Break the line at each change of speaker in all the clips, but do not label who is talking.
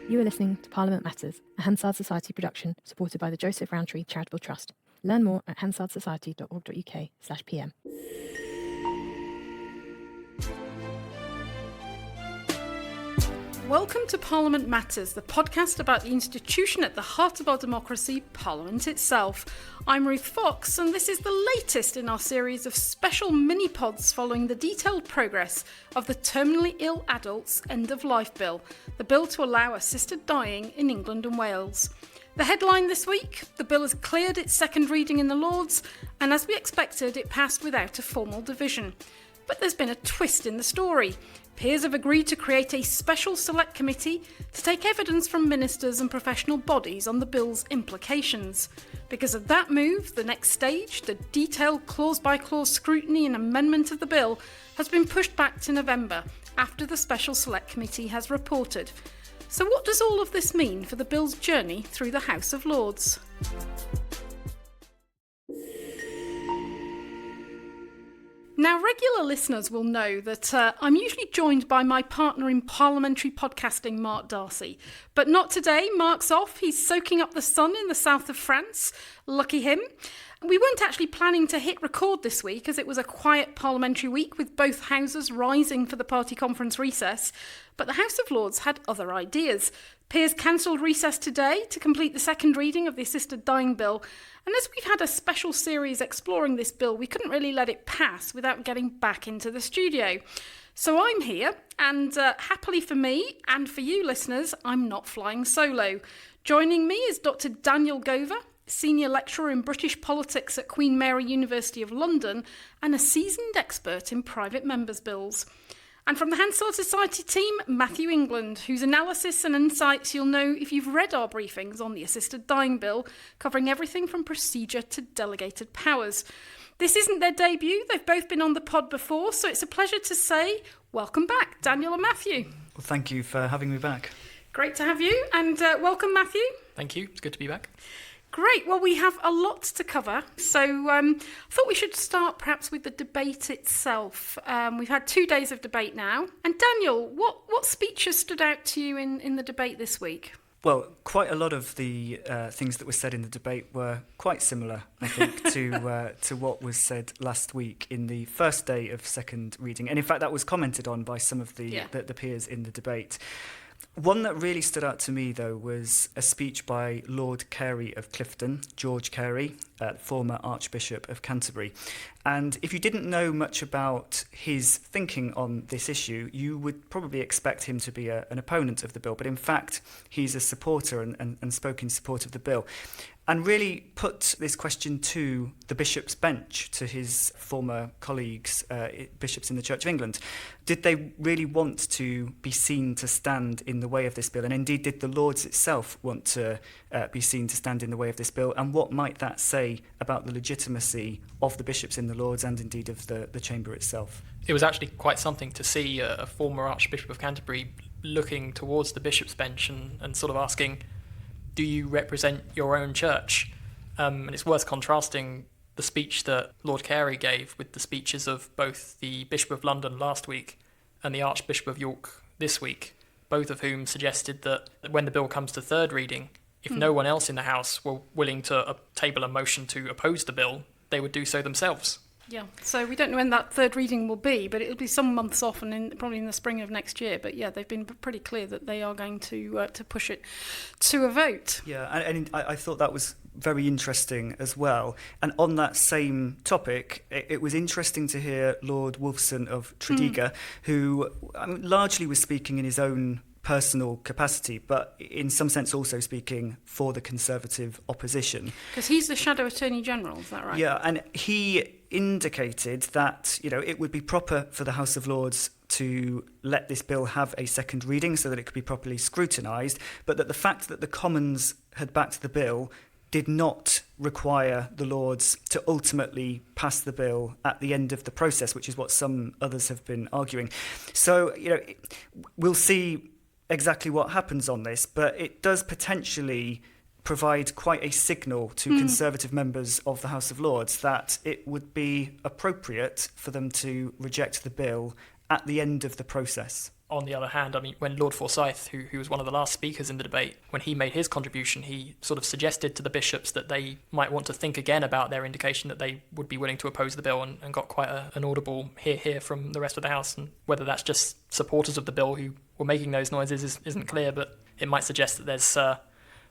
You are listening to Parliament Matters, a Hansard Society production supported by the Joseph Rowntree Charitable Trust. Learn more at hansardsociety.org.uk/pm.
Welcome to Parliament Matters, the podcast about the institution at the heart of our democracy, Parliament itself. I'm Ruth Fox, and this is the latest in our series of special mini-pods following the detailed progress of the Terminally Ill Adults End-of-Life Bill, the bill to allow assisted dying in England and Wales. The headline this week: the bill has cleared its second reading in the Lords, and as we expected, it passed without a formal division. But there's been a twist in the story. Peers have agreed to create a special select committee to take evidence from ministers and professional bodies on the bill's implications. Because of that move, the next stage, the detailed clause-by-clause scrutiny and amendment of the bill, has been pushed back to November, after the special select committee has reported. So what does all of this mean for the bill's journey through the House of Lords? Now, regular listeners will know that I'm usually joined by my partner in parliamentary podcasting, Mark Darcy. But not today. Mark's off. He's soaking up the sun in the south of France. Lucky him. We weren't actually planning to hit record this week, as it was a quiet parliamentary week with both houses rising for the party conference recess. But the House of Lords had other ideas. Peers cancelled recess today to complete the second reading of the Assisted Dying Bill. And as we've had a special series exploring this bill, we couldn't really let it pass without getting back into the studio. So I'm here, and happily for me and for you listeners, I'm not flying solo. Joining me is Dr Daniel Gover, Senior Lecturer in British Politics at Queen Mary University of London and a seasoned expert in private members' bills. And from the Hansard Society team, Matthew England, whose analysis and insights you'll know if you've read our briefings on the Assisted Dying Bill, covering everything from procedure to delegated powers. This isn't their debut, they've both been on the pod before, so it's a pleasure to say welcome back, Daniel and Matthew.
Well, thank you for having me back.
Great to have you, and welcome, Matthew.
Thank you, it's good to be back.
Great. Well, we have a lot to cover. So I thought we should start perhaps with the debate itself. We've had 2 days of debate now. And Daniel, what speeches stood out to you in the debate this week?
Well, quite a lot of the things that were said in the debate were quite similar, I think, to what was said last week in the first day of second reading. And in fact, that was commented on by some of the peers in the debate. One that really stood out to me, though, was a speech by Lord Carey of Clifton, George Carey, former Archbishop of Canterbury. And if you didn't know much about his thinking on this issue, you would probably expect him to be an opponent of the bill. But in fact, he's a supporter and spoke in support of the bill. And really put this question to the bishop's bench, to his former colleagues, bishops in the Church of England. Did they really want to be seen to stand in the way of this bill? And indeed, did the Lords itself want to be seen to stand in the way of this bill? And what might that say about the legitimacy of the bishops in the Lords and indeed of the chamber itself?
It was actually quite something to see a former Archbishop of Canterbury looking towards the bishop's bench and sort of asking, do you represent your own church? And it's worth contrasting the speech that Lord Carey gave with the speeches of both the Bishop of London last week and the Archbishop of York this week, both of whom suggested that when the bill comes to third reading, if no one else in the House were willing to table a motion to oppose the bill, they would do so themselves.
Yeah, so we don't know when that third reading will be, but it'll be some months off and probably in the spring of next year. But yeah, they've been pretty clear that they are going to push it to a vote.
Yeah, and I thought that was very interesting as well. And on that same topic, it was interesting to hear Lord Wolfson of Tredegar, who largely was speaking in his own personal capacity, but in some sense also speaking for the Conservative opposition.
Because he's the Shadow Attorney General, is that right?
Yeah, and he indicated that, it would be proper for the House of Lords to let this bill have a second reading so that it could be properly scrutinised, but that the fact that the Commons had backed the bill did not require the Lords to ultimately pass the bill at the end of the process, which is what some others have been arguing. So, we'll see exactly what happens on this, but it does potentially provide quite a signal to Conservative members of the House of Lords that it would be appropriate for them to reject the bill at the end of the process.
On the other hand, I mean, when Lord Forsyth, who was one of the last speakers in the debate, when he made his contribution, he sort of suggested to the bishops that they might want to think again about their indication that they would be willing to oppose the bill, and got quite an audible hear from the rest of the House. And whether that's just supporters of the bill who were making those noises isn't clear, but it might suggest that there's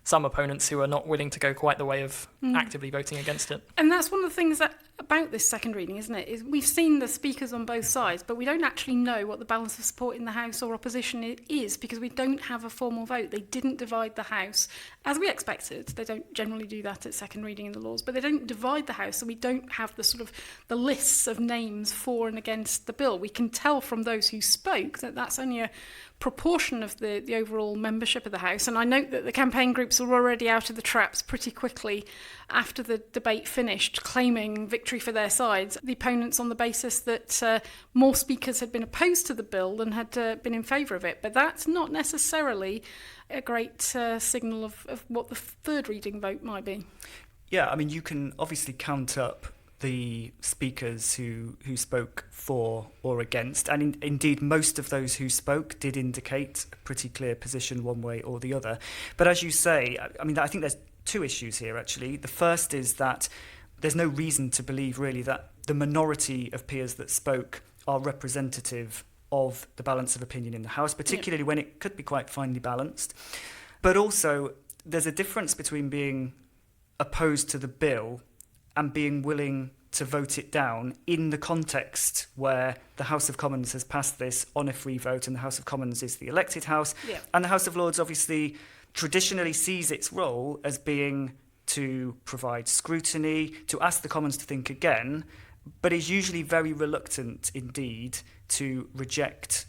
some opponents who are not willing to go quite the way of actively voting against it.
And that's one of the things about this second reading, isn't it? Is we've seen the speakers on both sides, but we don't actually know what the balance of support in the House or opposition is, because we don't have a formal vote. They didn't divide the House as we expected. They don't generally do that at second reading in the Lords, but they don't divide the House, so we don't have the sort of the lists of names for and against the bill. We can tell from those who spoke that that's only a proportion of the overall membership of the House. And I note that the campaign groups were already out of the traps pretty quickly after the debate finished, claiming victory for their sides. The opponents on the basis that more speakers had been opposed to the bill than had been in favour of it. But that's not necessarily a great signal of what the third reading vote might be.
Yeah, I mean, you can obviously count up the speakers who spoke for or against, and indeed most of those who spoke did indicate a pretty clear position one way or the other. But as you say, I mean, I think there's two issues here actually. The first is that there's no reason to believe really that the minority of peers that spoke are representative of the balance of opinion in the House, particularly when it could be quite finely balanced. But also there's a difference between being opposed to the bill and being willing to vote it down in the context where the House of Commons has passed this on a free vote, and the House of Commons is the elected House. Yeah. And the House of Lords obviously traditionally sees its role as being to provide scrutiny, to ask the Commons to think again, but is usually very reluctant indeed to reject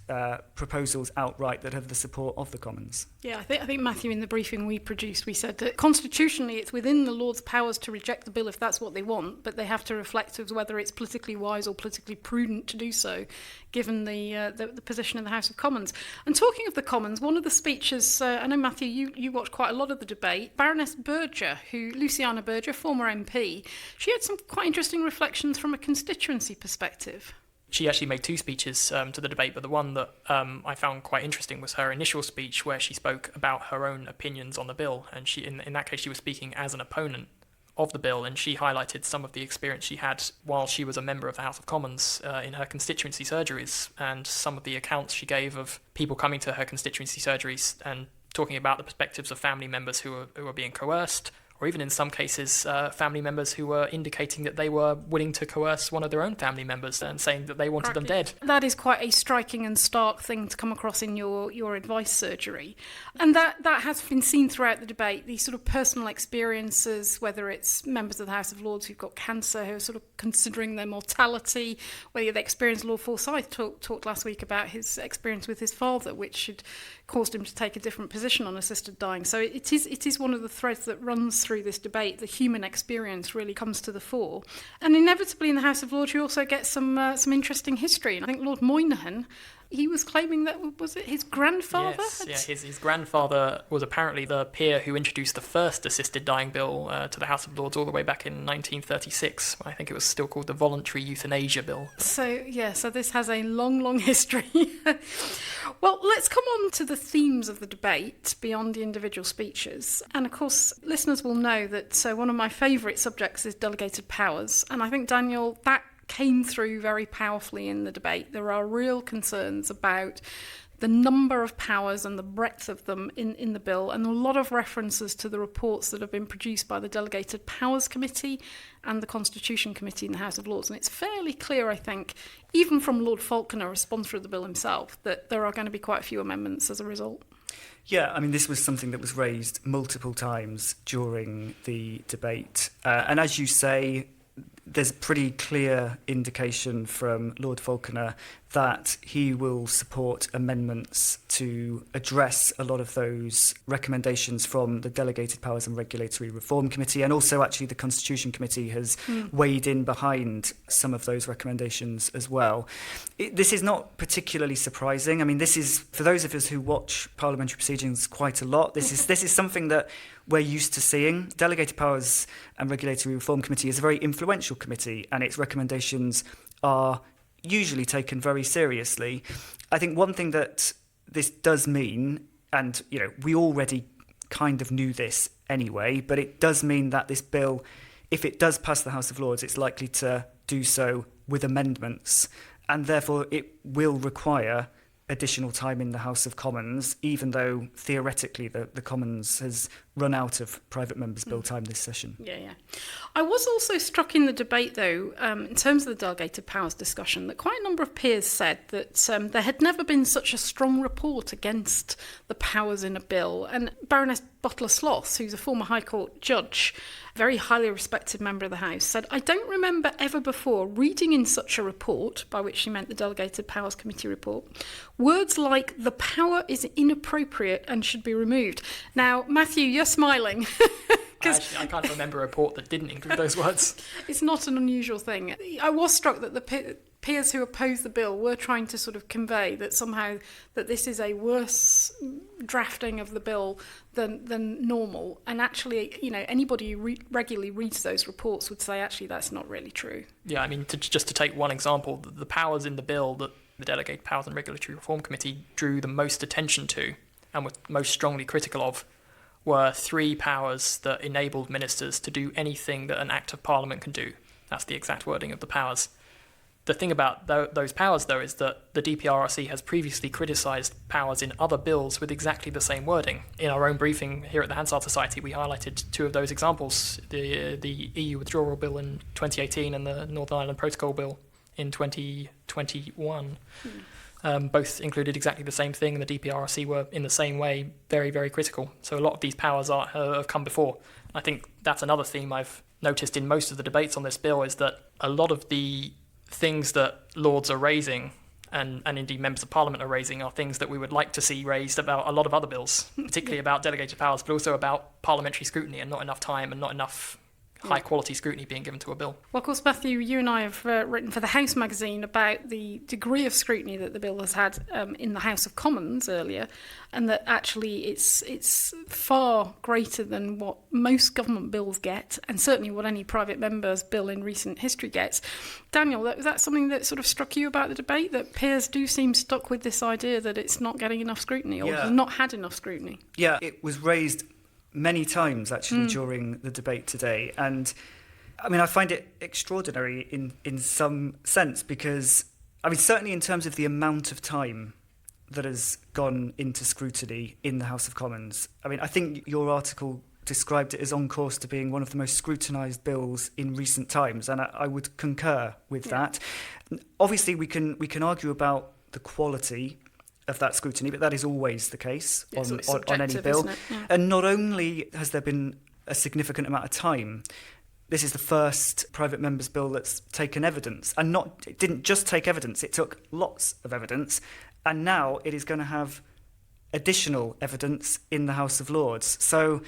proposals outright that have the support of the Commons.
Yeah, I think Matthew, in the briefing we produced, we said that constitutionally it's within the Lords' powers to reject the bill if that's what they want, but they have to reflect as whether it's politically wise or politically prudent to do so, given the position in the House of Commons. And talking of the Commons, one of the speeches, I know, Matthew, you watched quite a lot of the debate, Baroness Berger, Luciana Berger, former MP, she had some quite interesting reflections from a constituency perspective.
She actually made two speeches to the debate, but the one that I found quite interesting was her initial speech, where she spoke about her own opinions on the bill, and she, in that case, she was speaking as an opponent of the bill, and she highlighted some of the experience she had while she was a member of the House of Commons in her constituency surgeries, and some of the accounts she gave of people coming to her constituency surgeries and talking about the perspectives of family members who were being coerced, or even in some cases family members who were indicating that they were willing to coerce one of their own family members and saying that they wanted them dead.
That is quite a striking and stark thing to come across in your advice surgery. And that has been seen throughout the debate, these sort of personal experiences, whether it's members of the House of Lords who've got cancer, who are sort of considering their mortality, whether they experienced Lord Forsyth talked last week about his experience with his father, which had caused him to take a different position on assisted dying. So it is one of the threads that runs through this debate. The human experience really comes to the fore. And inevitably in the House of Lords you also get some interesting history. And I think Lord Moynihan, he was claiming that, was it his grandfather?
Yes, his grandfather was apparently the peer who introduced the first assisted dying bill to the House of Lords all the way back in 1936. I think it was still called the Voluntary Euthanasia Bill.
So this has a long, long history. Well, let's come on to the themes of the debate beyond the individual speeches. And of course, listeners will know that one of my favourite subjects is delegated powers. And I think, Daniel, that came through very powerfully in the debate. There are real concerns about the number of powers and the breadth of them in the bill, and a lot of references to the reports that have been produced by the Delegated Powers Committee and the Constitution Committee in the House of Lords. And it's fairly clear, I think, even from Lord Falconer, a sponsor of the bill himself, that there are going to be quite a few amendments as a result.
Yeah, I mean, this was something that was raised multiple times during the debate. And as you say, there's a pretty clear indication from Lord Falconer that he will support amendments to address a lot of those recommendations from the Delegated Powers and Regulatory Reform Committee, and also actually the Constitution Committee has weighed in behind some of those recommendations as well. This is not particularly surprising. I mean, this is, for those of us who watch parliamentary proceedings quite a lot, this is something that we're used to seeing. Delegated Powers and Regulatory Reform Committee is a very influential committee, and its recommendations are usually taken very seriously. I think one thing that this does mean, and we already kind of knew this anyway, but it does mean that this bill, if it does pass the House of Lords, it's likely to do so with amendments, and therefore it will require additional time in the House of Commons, even though theoretically the Commons has run out of private members' bill time this session.
Yeah. I was also struck in the debate, though, in terms of the delegated powers discussion, that quite a number of peers said that there had never been such a strong report against the powers in a bill. And Baroness Butler-Sloss, who's a former High Court judge, very highly respected member of the House, said, "I don't remember ever before reading in such a report," by which she meant the Delegated Powers Committee report, "words like 'the power is inappropriate and should be removed.'" Now, Matthew, you're smiling.
I can't remember a report that didn't include those words.
It's not an unusual thing. I was struck that the peers who opposed the bill were trying to sort of convey that somehow that this is a worse drafting of the bill than normal. And actually, anybody who regularly reads those reports would say, actually, that's not really true.
Yeah, I mean, just to take one example, the powers in the bill that the Delegated Powers and Regulatory Reform Committee drew the most attention to and were most strongly critical of were 3 powers that enabled ministers to do anything that an Act of Parliament can do. That's the exact wording of the powers. The thing about those powers, though, is that the DPRC has previously criticised powers in other bills with exactly the same wording. In our own briefing here at the Hansard Society, we highlighted 2 of those examples, the EU Withdrawal Bill in 2018 and the Northern Ireland Protocol Bill in 2021. Both included exactly the same thing, and the DPRC were, in the same way, very, very critical. So a lot of these powers have come before. I think that's another theme I've noticed in most of the debates on this bill, is that a lot of the things that Lords are raising, and indeed members of Parliament are raising, are things that we would like to see raised about a lot of other bills, particularly about delegated powers, but also about parliamentary scrutiny, and not enough time and not enough high-quality scrutiny being given to a bill.
Well, of course, Matthew, you and I have written for the House magazine about the degree of scrutiny that the bill has had in the House of Commons earlier, and that actually it's far greater than what most government bills get, and certainly what any private member's bill in recent history gets. Daniel, was that something that sort of struck you about the debate, that peers do seem stuck with this idea that it's not getting enough scrutiny, or has not had enough scrutiny?
Yeah, it was raised many times actually during the debate today, and I mean I find it extraordinary in some sense, because I mean certainly in terms of the amount of time that has gone into scrutiny in the House of Commons. I mean I think your article described it as on course to being one of the most scrutinised bills in recent times, and I would concur with that. Obviously we can argue about the quality of that scrutiny, but that is always the case on any bill.
Yeah.
And not only has there been a significant amount of time, this is the first private member's bill that's taken evidence, and it didn't just take evidence, it took lots of evidence, and now it is going to have additional evidence in the House of Lords. So,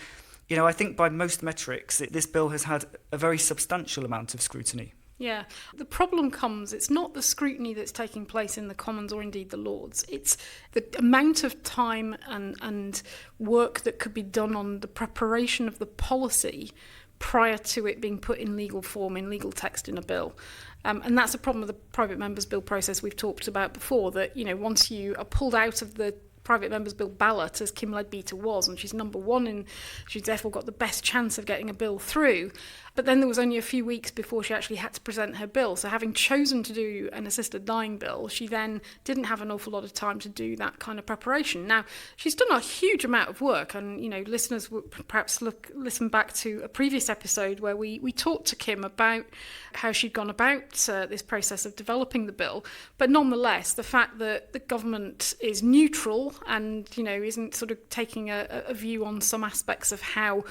I think by most metrics, this bill has had a very substantial amount of scrutiny.
Yeah, the problem comes, it's not the scrutiny that's taking place in the Commons or indeed the Lords, it's the amount of time and work that could be done on the preparation of the policy prior to it being put in legal form, in legal text in a bill. And that's a problem with the private members' bill process we've talked about before, that, once you are pulled out of the private members' bill ballot, as Kim Leadbeater was, and she's number 1, and she's therefore got the best chance of getting a bill through. But then there was only a few weeks before she actually had to present her bill. So having chosen to do an assisted dying bill, she then didn't have an awful lot of time to do that kind of preparation. Now, she's done a huge amount of work, and listeners would perhaps listen back to a previous episode where we talked to Kim about how she'd gone about this process of developing the bill. But nonetheless, the fact that the government is neutral and isn't sort of taking a view on some aspects of how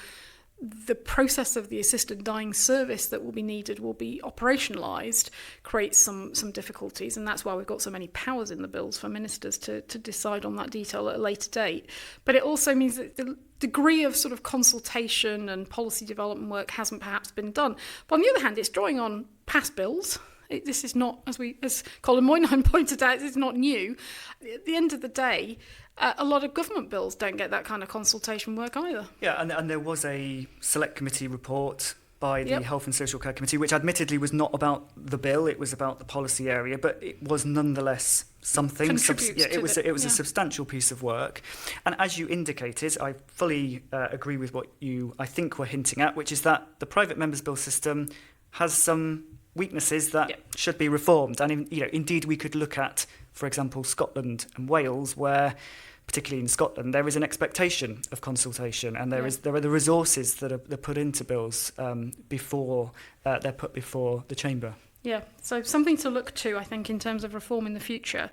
the process of the assisted dying service that will be needed will be operationalised creates some difficulties, and that's why we've got so many powers in the bills for ministers to decide on that detail at a later date. But it also means that the degree of sort of consultation and policy development work hasn't perhaps been done. But on the other hand, it's drawing on past bills. This is not, as Colin Moynihan pointed out, it's not new. At the end of the day, a lot of government bills don't get that kind of consultation work either.
Yeah, and there was a select committee report by the Health and Social Care Committee, which admittedly was not about the bill, it was about the policy area, but it was nonetheless something. It was a substantial piece of work. And as you indicated, I fully agree with what you, I think, were hinting at, which is that the private members' bill system has some weaknesses that should be reformed. And indeed, we could look at, for example, Scotland and Wales, where particularly in Scotland, there is an expectation of consultation, and there are the resources that are put into bills before they're put before the chamber.
Yeah, so something to look to, I think, in terms of reform in the future.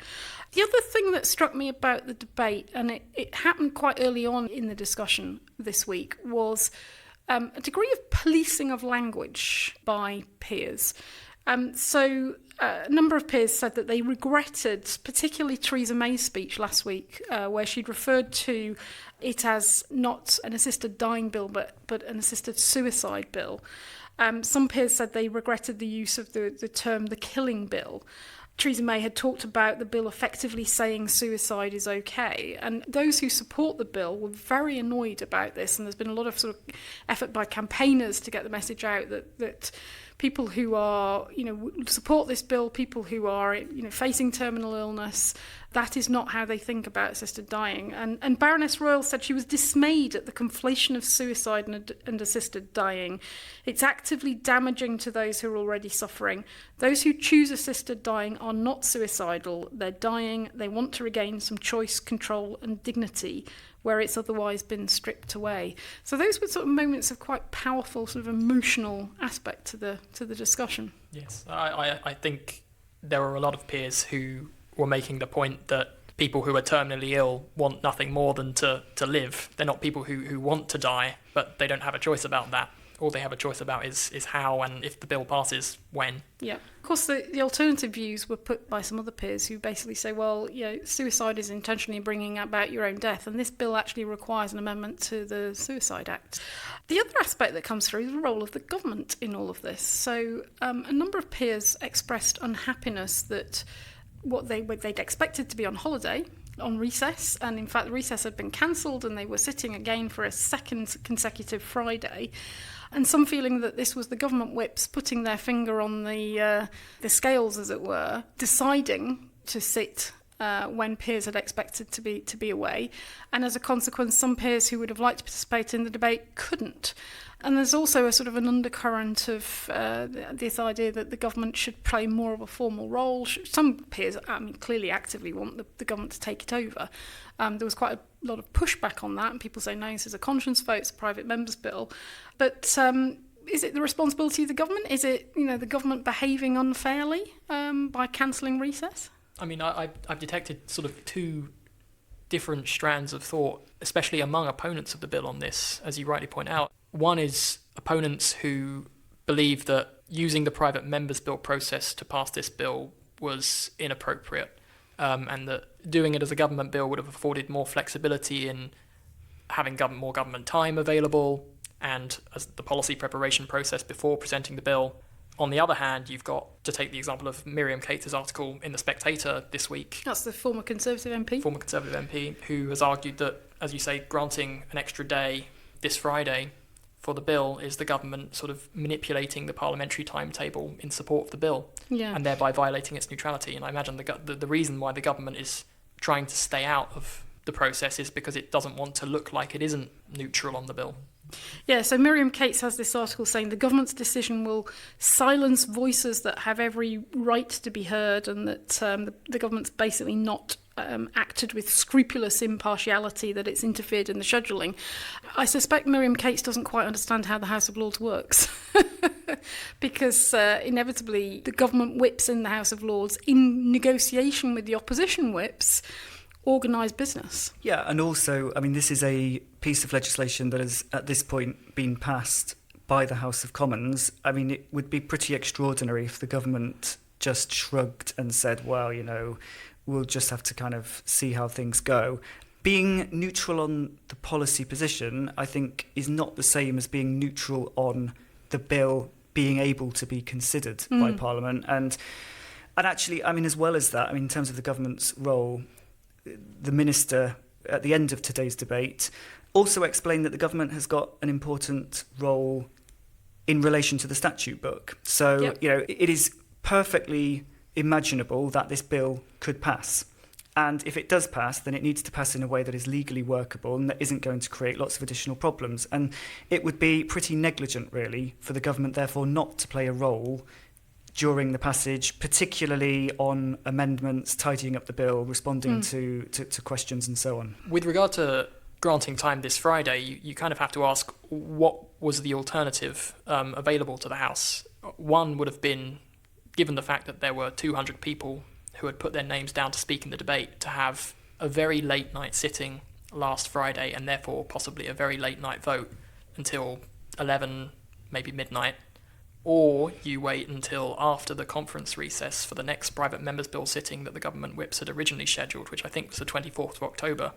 The other thing that struck me about the debate, and it happened quite early on in the discussion this week, was a degree of policing of language by peers. So a number of peers said that they regretted, particularly Theresa May's speech last week, where she'd referred to it as not an assisted dying bill, but an assisted suicide bill. Some peers said they regretted the use of the term the killing bill. Theresa May had talked about the bill effectively saying suicide is okay, and those who support the bill were very annoyed about this, and there's been a lot of sort of effort by campaigners to get the message out that people who are, support this bill, people who are, facing terminal illness, that is not how they think about assisted dying. And Baroness Royal said she was dismayed at the conflation of suicide and assisted dying. It's actively damaging to those who are already suffering. Those who choose assisted dying are not suicidal. They're dying. They want to regain some choice, control and dignity where it's otherwise been stripped away. So those were sort of moments of quite powerful sort of emotional aspect to the discussion.
Yes, I think there were a lot of peers who were making the point that people who are terminally ill want nothing more than to live. They're not people who want to die, but they don't have a choice about that. All they have a choice about is how, and if the bill passes, when. Yeah.
Of course, the alternative views were put by some other peers who basically say, well, suicide is intentionally bringing about your own death, and this bill actually requires an amendment to the Suicide Act. The other aspect that comes through is the role of the government in all of this. So a number of peers expressed unhappiness that what they'd expected to be on holiday, on recess, and in fact the recess had been cancelled and they were sitting again for a second consecutive Friday, and some feeling that this was the government whips putting their finger on the scales, as it were, deciding to sit when peers had expected to be away, and as a consequence some peers who would have liked to participate in the debate couldn't. And there's also a sort of an undercurrent of this idea that the government should play more of a formal role. Some peers, clearly actively want the government to take it over. There was quite a lot of pushback on that, and people say, no, this is a conscience vote, it's a private members' bill. But is it the responsibility of the government? Is it, the government behaving unfairly by cancelling recess?
I mean, I've detected sort of two different strands of thought, especially among opponents of the bill on this, as you rightly point out. One is opponents who believe that using the private members' bill process to pass this bill was inappropriate, and that doing it as a government bill would have afforded more flexibility in having more government time available and as the policy preparation process before presenting the bill. On the other hand, you've got to take the example of Miriam Cater's article in The Spectator this week.
That's the former Conservative MP,
who has argued that, as you say, granting an extra day this Friday for the bill is the government sort of manipulating the parliamentary timetable in support of the bill, and thereby violating its neutrality. And I imagine the reason why the government is trying to stay out of the process is because it doesn't want to look like it isn't neutral on the bill.
Yeah, so Miriam Cates has this article saying the government's decision will silence voices that have every right to be heard, and that the government's basically not acted with scrupulous impartiality, that it's interfered in the scheduling. I suspect Miriam Cates doesn't quite understand how the House of Lords works because inevitably the government whips in the House of Lords in negotiation with the opposition whips organised business.
Yeah, and also, this is a piece of legislation that has, at this point, been passed by the House of Commons. It would be pretty extraordinary if the government just shrugged and said, well, we'll just have to kind of see how things go. Being neutral on the policy position, I think, is not the same as being neutral on the bill being able to be considered by Parliament. And actually, as well as that, in terms of the government's role, the Minister, at the end of today's debate, also explained that the government has got an important role in relation to the statute book. So, it is perfectly imaginable that this bill could pass. And if it does pass, then it needs to pass in a way that is legally workable and that isn't going to create lots of additional problems. And it would be pretty negligent, really, for the government, therefore, not to play a role during the passage, particularly on amendments, tidying up the bill, responding to questions and so on.
With regard to granting time this Friday, you kind of have to ask, what was the alternative available to the House? One would have been, given the fact that there were 200 people who had put their names down to speak in the debate, to have a very late night sitting last Friday and therefore possibly a very late night vote until 11, maybe midnight. Or you wait until after the conference recess for the next private members' bill sitting that the government whips had originally scheduled, which I think was the 24th of October.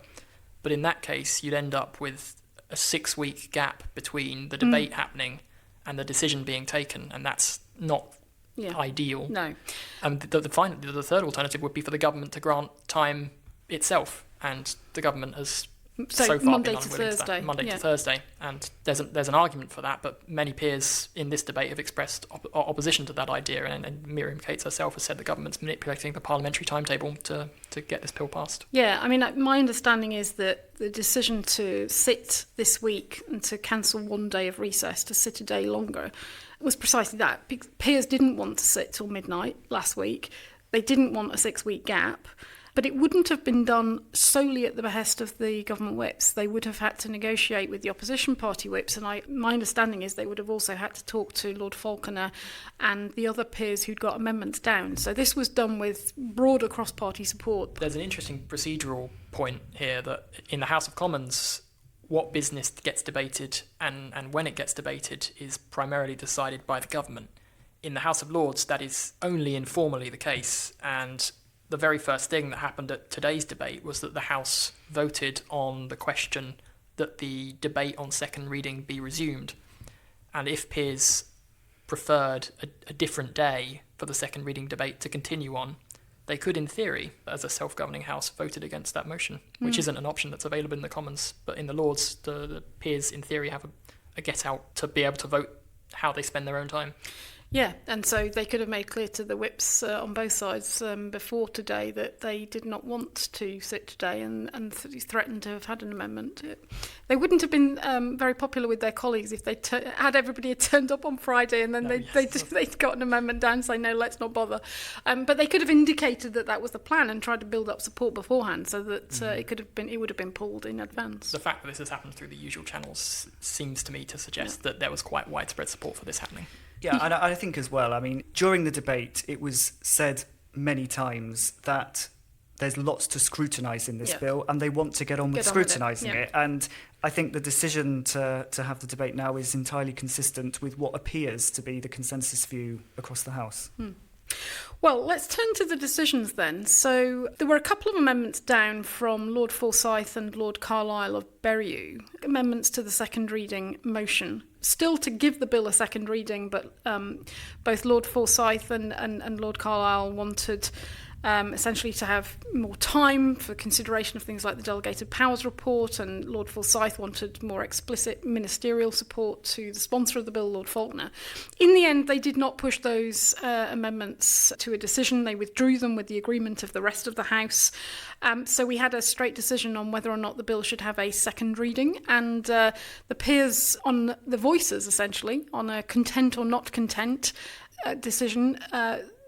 But in that case, you'd end up with a 6-week gap between the debate happening and the decision being taken, and that's not ideal.
No.
And the third alternative would be for the government to grant time itself, and the government has so far
Monday
been
to
unwilling
Thursday.
to that. Monday to Thursday. And there's an argument for that, but many peers in this debate have expressed opposition to that idea, and Miriam Cates herself has said the government's manipulating the parliamentary timetable to get this bill passed.
Yeah, I mean, my understanding is that the decision to sit this week and to cancel one day of recess, to sit a day longer, was precisely that. Peers didn't want to sit till midnight last week. They didn't want a 6-week gap. But it wouldn't have been done solely at the behest of the government whips. They would have had to negotiate with the opposition party whips, and my understanding is they would have also had to talk to Lord Falconer and the other peers who'd got amendments down. So this was done with broader cross-party support.
There's an interesting procedural point here that in the House of Commons, what business gets debated and when it gets debated is primarily decided by the government. In the House of Lords, that is only informally the case, and the very first thing that happened at today's debate was that the House voted on the question that the debate on second reading be resumed. And if peers preferred a different day for the second reading debate to continue on, they could, in theory, as a self-governing House, voted against that motion, which isn't an option that's available in the Commons. But in the Lords, the peers, in theory, have a get-out to be able to vote how they spend their own time.
Yeah, and so they could have made clear to the whips on both sides before today that they did not want to sit today and threatened to have had an amendment. They wouldn't have been very popular with their colleagues if they had everybody had turned up on Friday and then they'd got an amendment down and say, no, let's not bother. But they could have indicated that was the plan and tried to build up support beforehand so that it would have been pulled in advance.
The fact that this has happened through the usual channels seems to me to suggest that there was quite widespread support for this happening.
Yeah, and I think as well, I mean, during the debate, it was said many times that there's lots to scrutinise in this bill, and they want to get on with scrutinising it. And I think the decision to have the debate now is entirely consistent with what appears to be the consensus view across the House.
Well, let's turn to the decisions then. So there were a couple of amendments down from Lord Forsyth and Lord Carlisle of Berriew, amendments to the second reading motion, still to give the bill a second reading, but both Lord Forsyth and Lord Carlisle wanted essentially to have more time for consideration of things like the Delegated Powers Report, and Lord Forsyth wanted more explicit ministerial support to the sponsor of the bill, Lord Falconer. In the end, they did not push those amendments to a decision. They withdrew them with the agreement of the rest of the House. So we had a straight decision on whether or not the bill should have a second reading, and the peers on the voices, essentially, on a content or not content decision,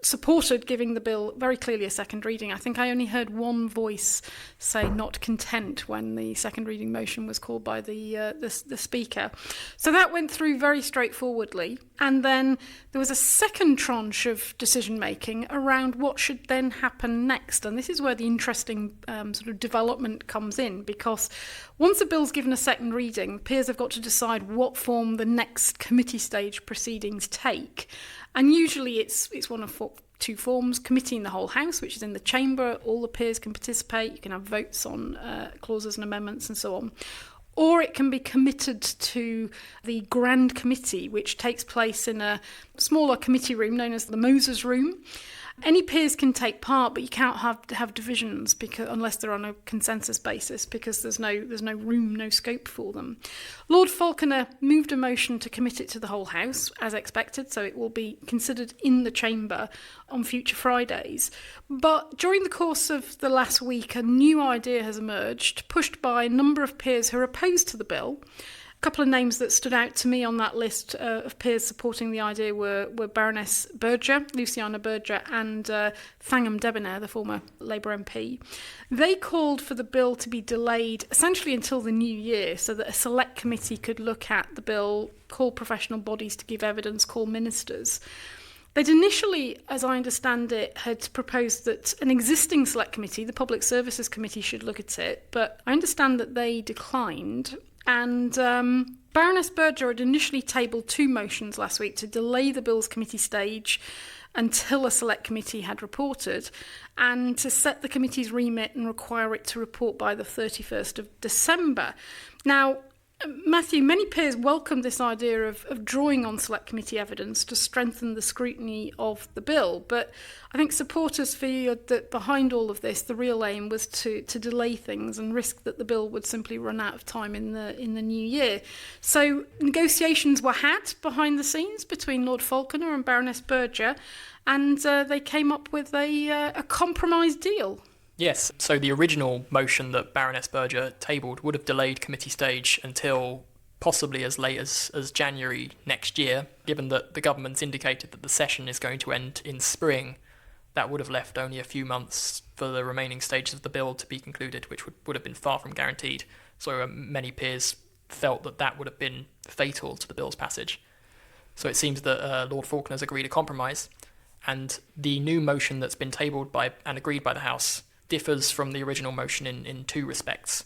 supported giving the bill very clearly a second reading. I think I only heard one voice say not content when the second reading motion was called by the Speaker. So that went through very straightforwardly. And then there was a second tranche of decision-making around what should then happen next. And this is where the interesting sort of development comes in, because once a bill's given a second reading, peers have got to decide what form the next committee stage proceedings take. And usually it's one of two forms: committee in the whole House, which is in the chamber, all the peers can participate, you can have votes on clauses and amendments and so on. Or it can be committed to the Grand Committee, which takes place in a smaller committee room known as the Moses Room. Any peers can take part, but you can't have divisions unless they're on a consensus basis, because there's no room, no scope for them. Lord Falconer moved a motion to commit it to the whole House, as expected, so it will be considered in the chamber on future Fridays. But during the course of the last week, a new idea has emerged, pushed by a number of peers who are opposed to the bill. A couple of names that stood out to me on that list of peers supporting the idea were Baroness Berger, Luciana Berger, and Fangham Debonair, the former Labour MP. They called for the bill to be delayed essentially until the new year, so that a select committee could look at the bill, call professional bodies to give evidence, call ministers. They'd initially, as I understand it, had proposed that an existing select committee, the Public Services Committee, should look at it, but I understand that they declined. And Baroness Berger had initially tabled 2 motions last week to delay the bill's committee stage until a select committee had reported, and to set the committee's remit and require it to report by the 31st of December. Now, Matthew, many peers welcomed this idea of drawing on select committee evidence to strengthen the scrutiny of the bill, but I think supporters feel that behind all of this, the real aim was to delay things and risk that the bill would simply run out of time in the new year. So negotiations were had behind the scenes between Lord Falconer and Baroness Berger, and they came up with a compromise deal.
Yes, so the original motion that Baroness Berger tabled would have delayed committee stage until possibly as late as January next year. Given that the government's indicated that the session is going to end in spring, that would have left only a few months for the remaining stages of the bill to be concluded, which would have been far from guaranteed. So many peers felt that would have been fatal to the bill's passage. So it seems that Lord Falconer's agreed a compromise, and the new motion that's been tabled and agreed by the House differs from the original motion in 2 respects.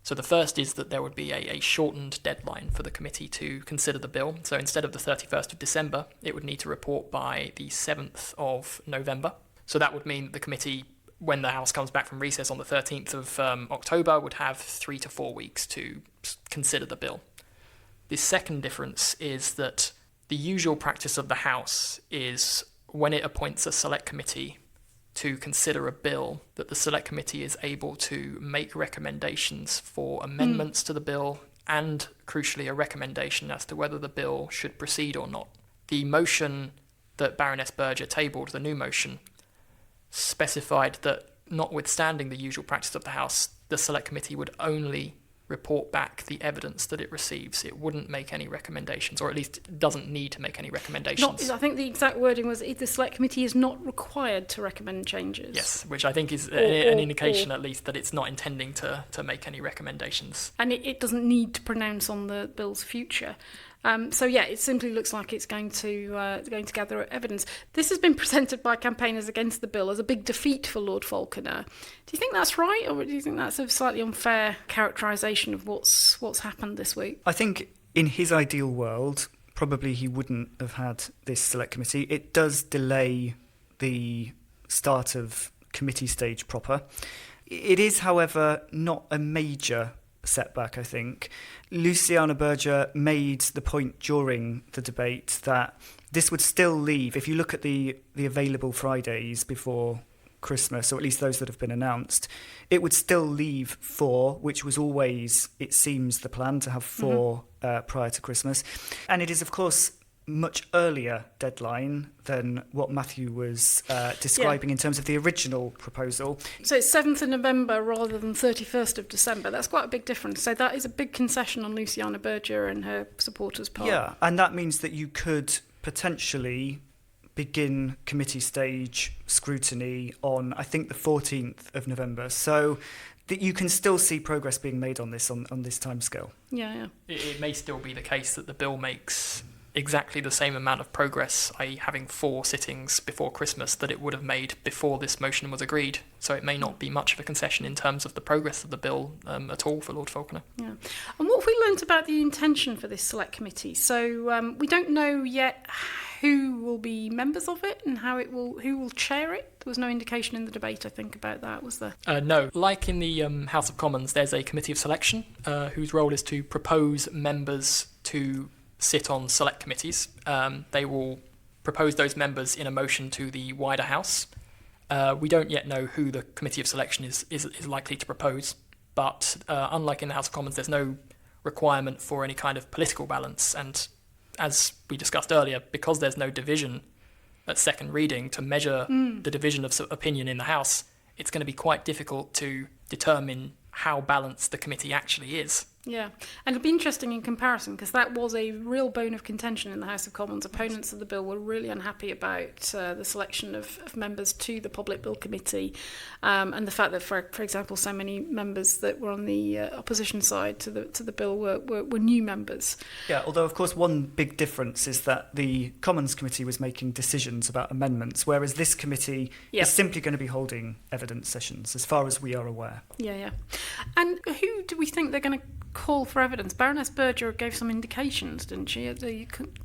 So the first is that there would be a shortened deadline for the committee to consider the bill. So instead of the 31st of December, it would need to report by the 7th of November. So that would mean the committee, when the House comes back from recess on the 13th of October, would have 3 to 4 weeks to consider the bill. The second difference is that the usual practice of the House is when it appoints a select committee to consider a bill, that the select committee is able to make recommendations for amendments to the bill and, crucially, a recommendation as to whether the bill should proceed or not. The motion that Baroness Berger tabled, the new motion, specified that, notwithstanding the usual practice of the House, the select committee would only report back the evidence that it receives. It wouldn't make any recommendations, or at least it doesn't need to make any recommendations.
I think the exact wording was the select committee is not required to recommend changes.
Yes, which I think is an indication at least that it's not intending to make any recommendations.
And it doesn't need to pronounce on the bill's future. It simply looks like it's going to gather evidence. This has been presented by campaigners against the bill as a big defeat for Lord Falconer. Do you think that's right, or do you think that's a slightly unfair characterisation of what's happened this week?
I think in his ideal world, probably he wouldn't have had this select committee. It does delay the start of committee stage proper. It is, however, not a major setback, I think. Luciana Berger made the point during the debate that this would still leave, if you look at the available Fridays before Christmas, or at least those that have been announced, it would still leave 4, which was always, it seems, the plan, to have 4 prior to Christmas. And it is, of course, much earlier deadline than what Matthew was describing in terms of the original proposal.
So it's 7th of November rather than 31st of December. That's quite a big difference. So that is a big concession on Luciana Berger and her supporters' part.
Yeah, and that means that you could potentially begin committee stage scrutiny on, I think, the 14th of November. So that you can still see progress being made on this on this timescale.
Yeah.
It may still be the case that the bill makes exactly the same amount of progress, i.e. having 4 sittings before Christmas, that it would have made before this motion was agreed. So it may not be much of a concession in terms of the progress of the bill at all for Lord Falconer. Yeah.
And what have we learnt about the intention for this select committee? So we don't know yet who will be members of it and who will chair it. There was no indication in the debate, I think, about that, was there?
No. Like in the House of Commons, there's a committee of selection whose role is to propose members to sit on select committees. They will propose those members in a motion to the wider House. We don't yet know who the Committee of Selection is likely to propose, but unlike in the House of Commons, there's no requirement for any kind of political balance. And as we discussed earlier, because there's no division at second reading to measure the division of opinion in the House, it's going to be quite difficult to determine how balanced the committee actually is.
Yeah, and it'll be interesting in comparison, because that was a real bone of contention in the House of Commons. Opponents of the bill were really unhappy about the selection of members to the Public Bill Committee, and the fact that, for example, so many members that were on the opposition side to the bill were new members.
Yeah, although of course one big difference is that the Commons Committee was making decisions about amendments, whereas this committee is simply going to be holding evidence sessions, as far as we are aware.
Yeah. And who do we think they're going to call for evidence? Baroness Berger gave some indications, didn't she,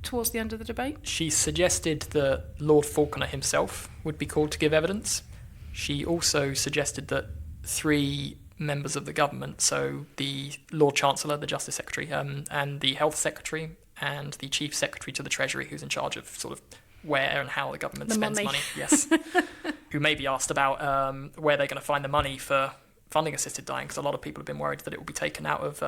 towards the end of the debate?
She suggested that Lord Falconer himself would be called to give evidence. She also suggested that 3 members of the government, so the Lord Chancellor, the Justice Secretary, and the Health Secretary, and the Chief Secretary to the Treasury, who's in charge of sort of where and how the government spends money. Yes. Who may be asked about where they're going to find the money for funding assisted dying, because a lot of people have been worried that it will be taken out of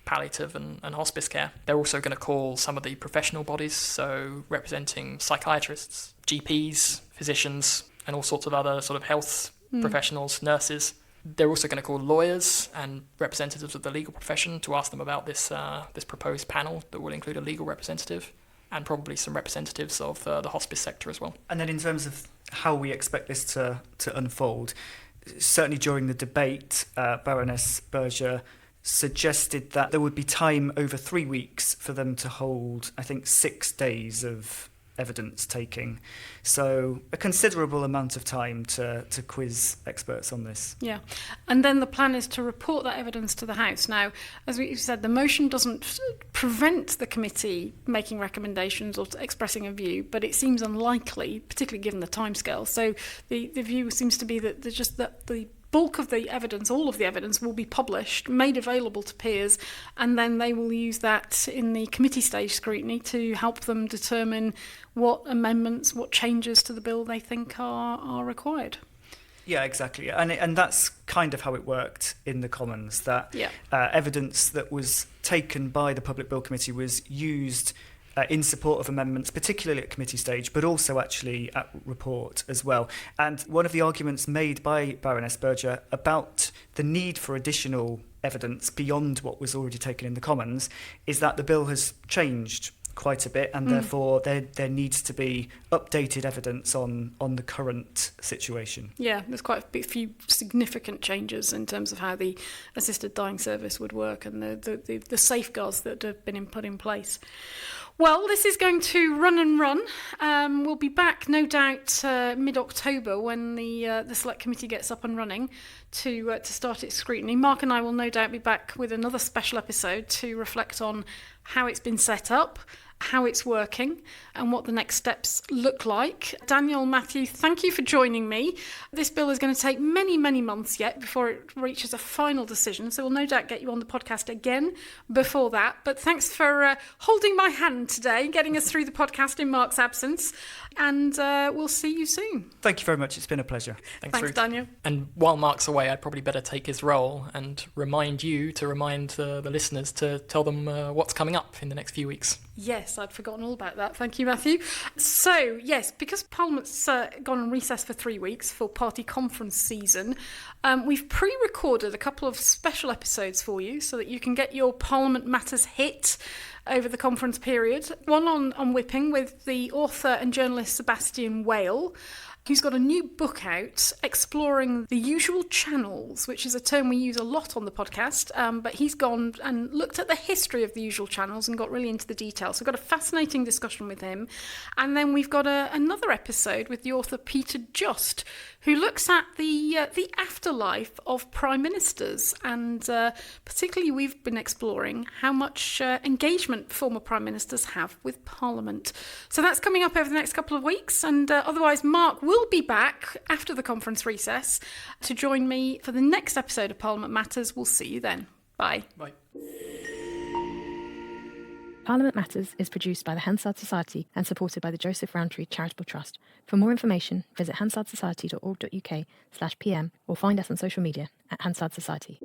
palliative and hospice care. They're also going to call some of the professional bodies, so representing psychiatrists, GPs, physicians, and all sorts of other sort of health professionals, nurses. They're also going to call lawyers and representatives of the legal profession to ask them about this proposed panel that will include a legal representative and probably some representatives of the hospice sector as well.
And then in terms of how we expect this to unfold, certainly during the debate, Baroness Berger suggested that there would be time over 3 weeks for them to hold, I think, 6 days of evidence taking. So a considerable amount of time to quiz experts on this.
Yeah. And then the plan is to report that evidence to the House. Now, as we said, the motion doesn't prevent the committee making recommendations or expressing a view, but it seems unlikely, particularly given the timescale. So the view seems to be that the bulk of the evidence, all of the evidence, will be published, made available to peers, and then they will use that in the committee stage scrutiny to help them determine what amendments, what changes to the bill they think are required.
Yeah, exactly. And that's kind of how it worked in the Commons, that evidence that was taken by the Public Bill Committee was used in support of amendments, particularly at committee stage, but also actually at report as well. And one of the arguments made by Baroness Berger about the need for additional evidence beyond what was already taken in the Commons is that the bill has changed quite a bit, and therefore there needs to be updated evidence on the current situation.
Yeah, there's quite a few significant changes in terms of how the assisted dying service would work and the safeguards that have been put in place. Well, this is going to run and run. We'll be back, no doubt, mid-October when the Select Committee gets up and running to start its scrutiny. Mark and I will no doubt be back with another special episode to reflect on how it's been set up, how it's working, and what the next steps look like. Daniel, Matthew, thank you for joining me. This bill is going to take many, many months yet before it reaches a final decision, so we'll no doubt get you on the podcast again before that. But thanks for holding my hand today, getting us through the podcast in Mark's absence, and we'll see you soon.
Thank you very much. It's been a pleasure.
Thanks, Ruth. Daniel.
And while Mark's away, I'd probably better take his role and remind the listeners to tell them what's coming up in the next few weeks.
Yes, I'd forgotten all about that. Thank you, Matthew. So, yes, because Parliament's gone on recess for 3 weeks for party conference season, we've pre-recorded a couple of special episodes for you so that you can get your Parliament Matters hit over the conference period. One on whipping with the author and journalist Sebastian Whale, who's got a new book out exploring the usual channels, which is a term we use a lot on the podcast, but he's gone and looked at the history of the usual channels and got really into the details. So we've got a fascinating discussion with him. And then we've got another episode with the author Peter Just, who looks at the afterlife of prime ministers. And particularly we've been exploring how much engagement former prime ministers have with Parliament. So that's coming up over the next couple of weeks. And otherwise, Mark will be back after the conference recess to join me for the next episode of Parliament Matters. We'll see you then. Bye.
Bye.
Parliament Matters is produced by the Hansard Society and supported by the Joseph Rowntree Charitable Trust. For more information, visit hansardsociety.org.uk/pm or find us on social media at Hansard Society.